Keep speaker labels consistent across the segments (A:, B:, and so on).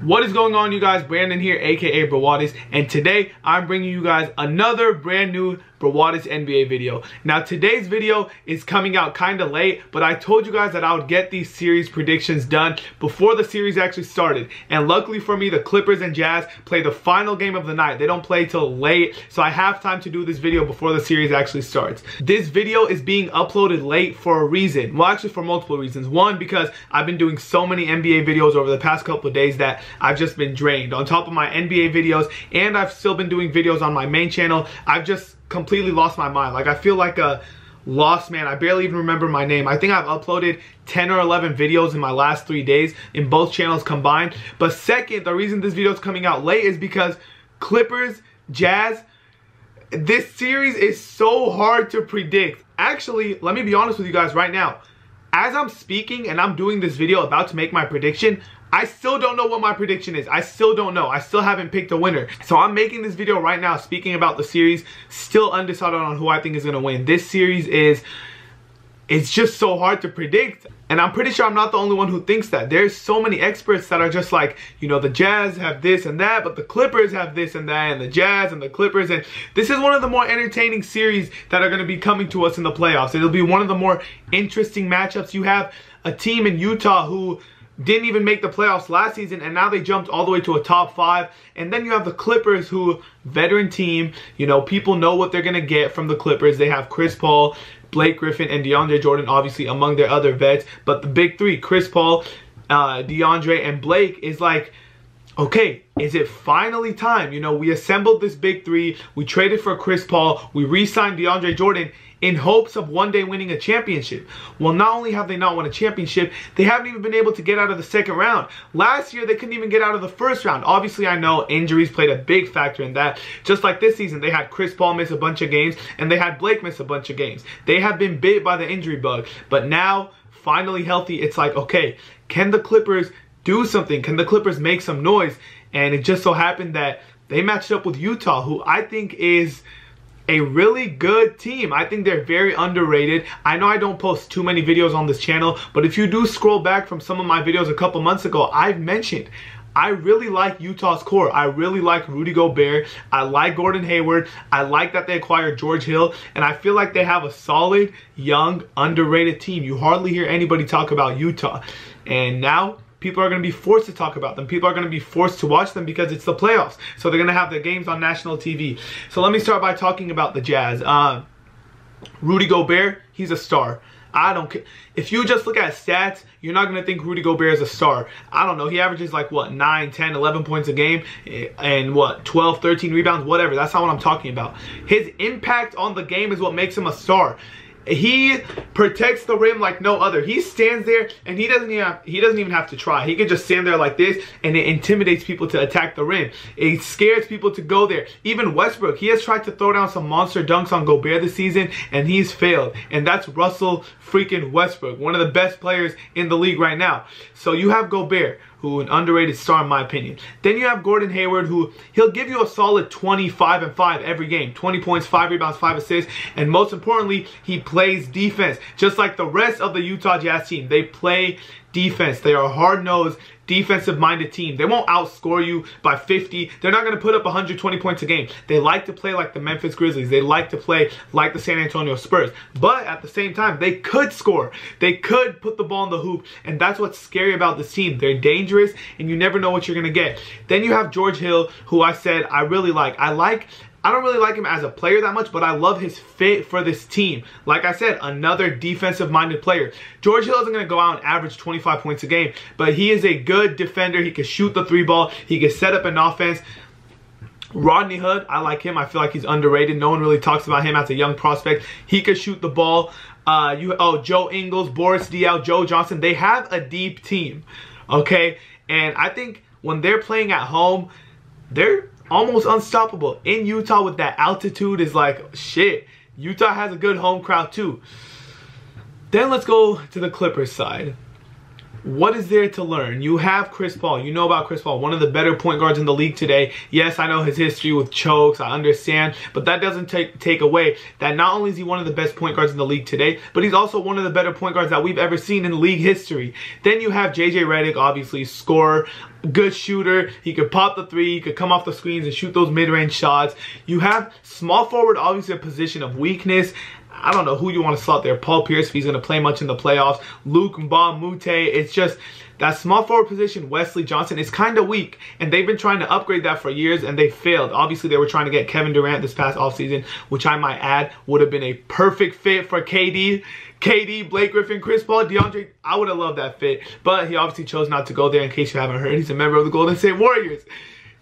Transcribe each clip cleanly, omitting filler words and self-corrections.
A: What is going on, you guys? Brandon here, aka Brawadis, and today I'm bringing you guys another brand new Brawadis NBA video. Now today's video is coming out kind of late, but I told you guys that I would get these series predictions done before the series actually started. And luckily for me, the Clippers and Jazz play the final game of the night. They don't play till late, so I have time to do this video before the series actually starts. This video is being uploaded late for a reason. Well, actually for multiple reasons. One, because I've been doing so many NBA videos over the past couple of days that I've just been drained. On top of my NBA videos, and I've still been doing videos on my main channel, I've just completely lost my mind. Like, I feel like a lost man. I barely even remember my name. I think I've uploaded 10 or 11 videos in my last 3 days in both channels combined. But second, the reason this video is coming out late is because Clippers, Jazz, this series is so hard to predict. Actually, let me be honest with you guys right now. As I'm speaking and I'm doing this video about to make my prediction, I still don't know what my prediction is. I still don't know. I still haven't picked a winner. So I'm making this video right now speaking about the series, still undecided on who I think is going to win. This series it's just so hard to predict. And I'm pretty sure I'm not the only one who thinks that. There's so many experts that are just like, you know, the Jazz have this and that, but the Clippers have this and that, and the Jazz and the Clippers. And this is one of the more entertaining series that are going to be coming to us in the playoffs. It'll be one of the more interesting matchups. You have a team in Utah who didn't even make the playoffs last season, and now they jumped all the way to a top 5. And then you have the Clippers, who, veteran team, you know, people know what they're going to get from the Clippers. They have Chris Paul, Blake Griffin, and DeAndre Jordan, obviously among their other vets. But the big three, Chris Paul, DeAndre, and Blake, is like, okay, is it finally time? You know, we assembled this big three. We traded for Chris Paul. We re-signed DeAndre Jordan in hopes of one day winning a championship. Well, not only have they not won a championship, they haven't even been able to get out of the second round. Last year, they couldn't even get out of the first round. Obviously, I know injuries played a big factor in that. Just like this season, they had Chris Paul miss a bunch of games, and they had Blake miss a bunch of games. They have been bit by the injury bug. But now, finally healthy, it's like, okay, can the Clippers do something? Can the Clippers make some noise? And it just so happened that they matched up with Utah, who I think is a really good team. I think they're very underrated. I know I don't post too many videos on this channel, but if you do scroll back from some of my videos a couple months ago, I've mentioned I really like Utah's core. I really like Rudy Gobert. I like Gordon Hayward. I like that they acquired George Hill. And I feel like they have a solid, young, underrated team. You hardly hear anybody talk about Utah. And now people are going to be forced to talk about them. People are going to be forced to watch them because it's the playoffs. So they're going to have their games on national TV. So let me start by talking about the Jazz. Rudy Gobert, he's a star. I don't care. If you just look at stats, you're not going to think Rudy Gobert is a star. I don't know. He averages like, what, 9, 10, 11 points a game and what, 12, 13 rebounds, whatever. That's not what I'm talking about. His impact on the game is what makes him a star. He protects the rim like no other. He stands there and he doesn't even have to try. He can just stand there like this, and it intimidates people to attack the rim. It scares people to go there. Even Westbrook, he has tried to throw down some monster dunks on Gobert this season, and he's failed. And that's Russell freaking Westbrook, one of the best players in the league right now. So you have Gobert, who an underrated star in my opinion. Then you have Gordon Hayward, who he'll give you a solid 25 and 5 every game. 20 points, 5 rebounds, 5 assists, and most importantly, he plays defense. Just like the rest of the Utah Jazz team, they play defense. They are a hard-nosed, defensive-minded team. They won't outscore you by 50. They're not going to put up 120 points a game. They like to play like the Memphis Grizzlies. They like to play like the San Antonio Spurs. But at the same time, they could score. They could put the ball in the hoop. And that's what's scary about this team. They're dangerous, and you never know what you're going to get. Then you have George Hill, who I said I really like. I don't really like him as a player that much, but I love his fit for this team. Like I said, another defensive-minded player. George Hill isn't going to go out and average 25 points a game, but he is a good defender. He can shoot the 3-ball. He can set up an offense. Rodney Hood, I like him. I feel like he's underrated. No one really talks about him as a young prospect. He could shoot the ball. Joe Ingles, Boris Diaw, Joe Johnson. They have a deep team, okay? And I think when they're playing at home, they're almost unstoppable. In Utah with that altitude is like, shit. Utah has a good home crowd too. Then let's go to the Clippers side. what is there to learn? You have Chris Paul. You know about Chris Paul, one of the better point guards in the league today. Yes, I know his history with chokes, I understand, but that doesn't take away that not only is he one of the best point guards in the league today, but he's also one of the better point guards that we've ever seen in league history. Then you have JJ Redick, obviously scorer, good shooter. He could pop the three, he could come off the screens and shoot those mid-range shots. You have small forward, obviously a position of weakness. I don't know who you want to slot there. Paul Pierce, if he's going to play much in the playoffs. Luke Mbah Moute. It's just that small forward position, Wesley Johnson, is kind of weak. And they've been trying to upgrade that for years, and they failed. Obviously, they were trying to get Kevin Durant this past offseason, which I might add would have been a perfect fit for KD. KD, Blake Griffin, Chris Paul, DeAndre, I would have loved that fit. But he obviously chose not to go there. In case you haven't heard, he's a member of the Golden State Warriors.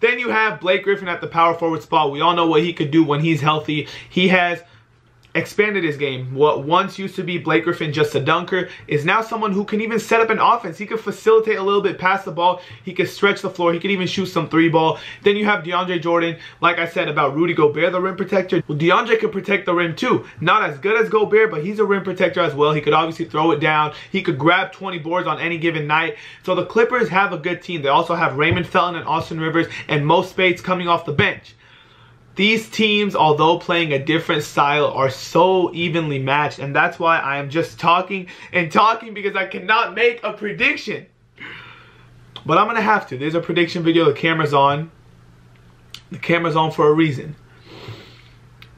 A: Then you have Blake Griffin at the power forward spot. We all know what he could do when he's healthy. He has expanded his game. What once used to be Blake Griffin just a dunker is now someone who can even set up an offense. He could facilitate a little bit, pass the ball. He could stretch the floor. He could even shoot some three ball. Then you have DeAndre Jordan. Like I said about Rudy Gobert, the rim protector. Well, DeAndre could protect the rim too. Not as good as Gobert, but he's a rim protector as well. He could obviously throw it down. He could grab 20 boards on any given night. So the Clippers have a good team. They also have Raymond Felton and Austin Rivers and Mo Spades coming off the bench. These teams, although playing a different style, are so evenly matched. And that's why I am just talking and talking, because I cannot make a prediction. But I'm going to have to. There's a prediction video. The camera's on. The camera's on for a reason.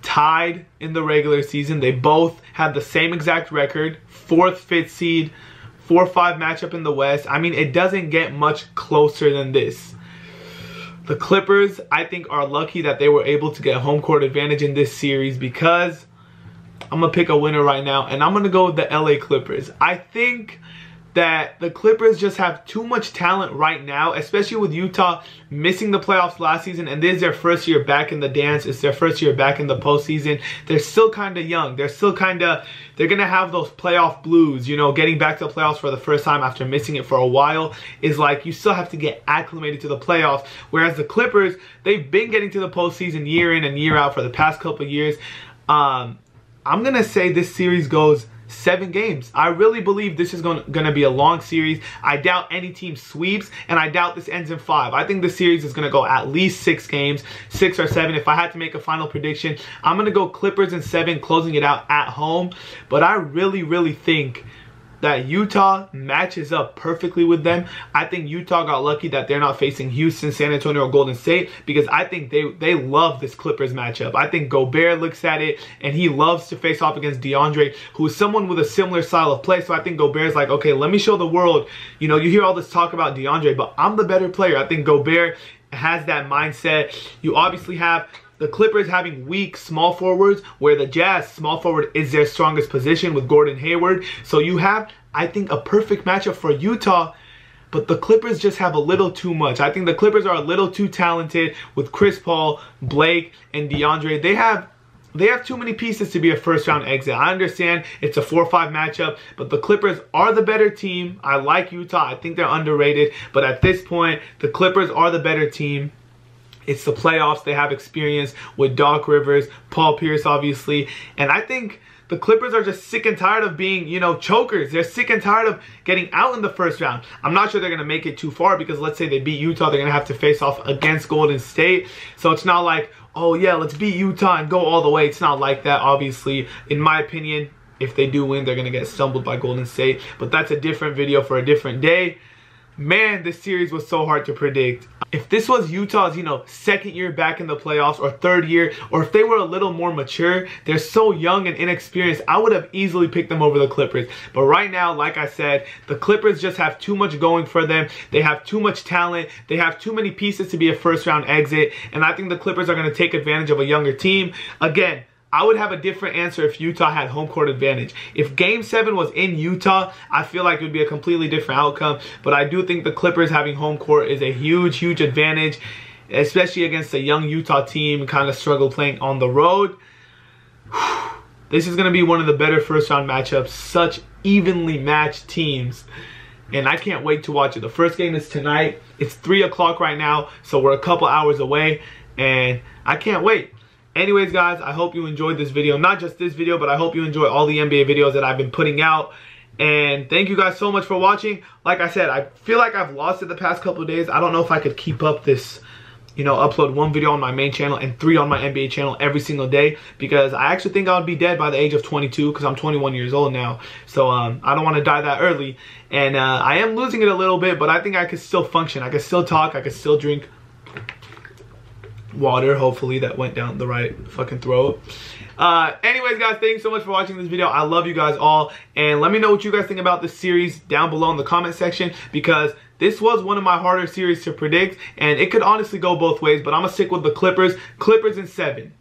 A: Tied in the regular season. They both had the same exact record. 4th, 5th seed. 4-5 matchup in the West. I mean, it doesn't get much closer than this. The Clippers, I think, are lucky that they were able to get home court advantage in this series, because I'm going to pick a winner right now, and I'm going to go with the LA Clippers. I think that the Clippers just have too much talent right now, especially with Utah missing the playoffs last season, and this is their first year back in the dance. It's their first year back in the postseason. They're still kind of young. They're still kind of, they're going to have those playoff blues, you know, getting back to the playoffs for the first time after missing it for a while is like, you still have to get acclimated to the playoffs, whereas the Clippers, they've been getting to the postseason year in and year out for the past couple of years. I'm going to say this series goes 7 games. I really believe this is going to be a long series. I doubt any team sweeps, and I doubt this ends in 5. I think the series is going to go at least 6 games, 6 or 7. If I had to make a final prediction, I'm going to go Clippers in 7, closing it out at home. But I really think that Utah matches up perfectly with them. I think Utah got lucky that they're not facing Houston, San Antonio, or Golden State, because I think they love this Clippers matchup. I think Gobert looks at it and he loves to face off against DeAndre, who is someone with a similar style of play. So I think Gobert's like, okay, let me show the world. You know, you hear all this talk about DeAndre, but I'm the better player. I think Gobert has that mindset. You obviously have the Clippers having weak small forwards, where the Jazz small forward is their strongest position with Gordon Hayward. So you have, I think, a perfect matchup for Utah, but the Clippers just have a little too much. I think the Clippers are a little too talented with Chris Paul, Blake, and DeAndre. They have too many pieces to be a first-round exit. I understand it's a 4-5 matchup, but the Clippers are the better team. I like Utah. I think they're underrated, but at this point, the Clippers are the better team. It's the playoffs. They have experience with Doc Rivers, Paul Pierce, obviously. And I think the Clippers are just sick and tired of being, you know, chokers. They're sick and tired of getting out in the first round. I'm not sure they're going to make it too far, because let's say they beat Utah, they're going to have to face off against Golden State. So it's not like, oh yeah, let's beat Utah and go all the way. It's not like that, obviously. In my opinion, if they do win, they're going to get stumbled by Golden State. But that's a different video for a different day. Man, this series was so hard to predict. If this was Utah's, you know, 2nd year back in the playoffs, or 3rd year, or if they were a little more mature, they're so young and inexperienced, I would have easily picked them over the Clippers. But right now, like I said, the Clippers just have too much going for them. They have too much talent. They have too many pieces to be a first-round exit. And I think the Clippers are going to take advantage of a younger team. Again, I would have a different answer if Utah had home court advantage. If Game 7 was in Utah, I feel like it would be a completely different outcome. But I do think the Clippers having home court is a huge advantage, especially against a young Utah team kind of struggle playing on the road. This is going to be one of the better first-round matchups. Such evenly matched teams. And I can't wait to watch it. The first game is tonight. It's 3 o'clock right now, so we're a couple hours away. And I can't wait. Anyways, guys, I hope you enjoyed this video. Not just this video, but I hope you enjoy all the NBA videos that I've been putting out. And thank you guys so much for watching. Like I said, I feel like I've lost it the past couple of days. I don't know if I could keep up this, you know, upload 1 video on my main channel and 3 on my NBA channel every single day, because I actually think I would be dead by the age of 22, because I'm 21 years old now. So I don't want to die that early. And I am losing it a little bit, but I think I could still function. I could still talk. I could still drink water. Hopefully that went down the right fucking throat. Anyways, guys, thanks so much for watching this video. I love you guys all, and let me know what you guys think about this series down below in the comment section, because this was one of my harder series to predict, and it could honestly go both ways, but I'm gonna stick with the Clippers in 7.